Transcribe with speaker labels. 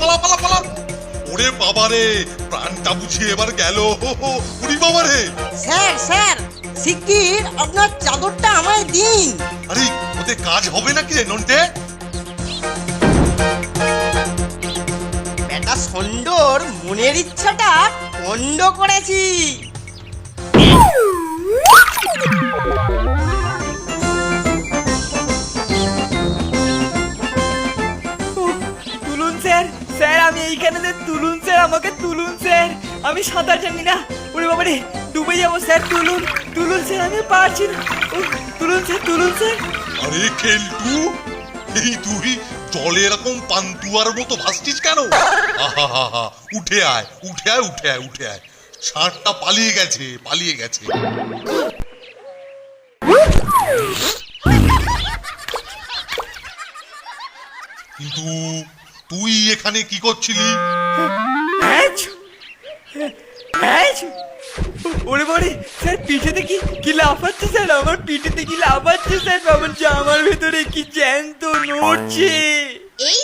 Speaker 1: পালা পালা পালা। ওরে বাবারে, প্রাণটা বুঝিয়ে এবার গেল। ওরে বাবারে।
Speaker 2: স্যার স্যার শিগগির আপনার চাদরটা আমায় দিন।
Speaker 1: আরে ওতে কাজ হবে নাকি রে নন্টে?
Speaker 2: বেটা সন্ডোর মনের ইচ্ছাটা পণ্ড করেছি।
Speaker 3: তুলুন স্যার, স্যার আমি এইখানে যে তুলুন স্যার, আমাকে তুলুন স্যার, আমি সাঁতার জানি না। ওরে বাবারে ডুবে যাবো স্যার, তুলুন তুলুন স্যার, আমি পারছি না। তুলুন স্যার, তুলুন স্যার।
Speaker 1: আরে খেলটু, এই তুই জলে এরকম পান্তুয়ার মতো ভাসছিস কেন? আহা, উঠে আয় উঠে আয় উঠে আয় উঠে আয়। ষাঁড়টা পালিয়ে গেছে পালিয়ে গেছে। কিন্তু তুই এখানে কি করছিলি?
Speaker 3: ওরে বাবারে স্যার, পিঠেতে কি কি লাফাচ্ছে স্যার, আমার পিঠেতে কি লাফাচ্ছে স্যার, আমার জামার ভেতরে কি জ্যান্ত নড়ছে।
Speaker 4: এই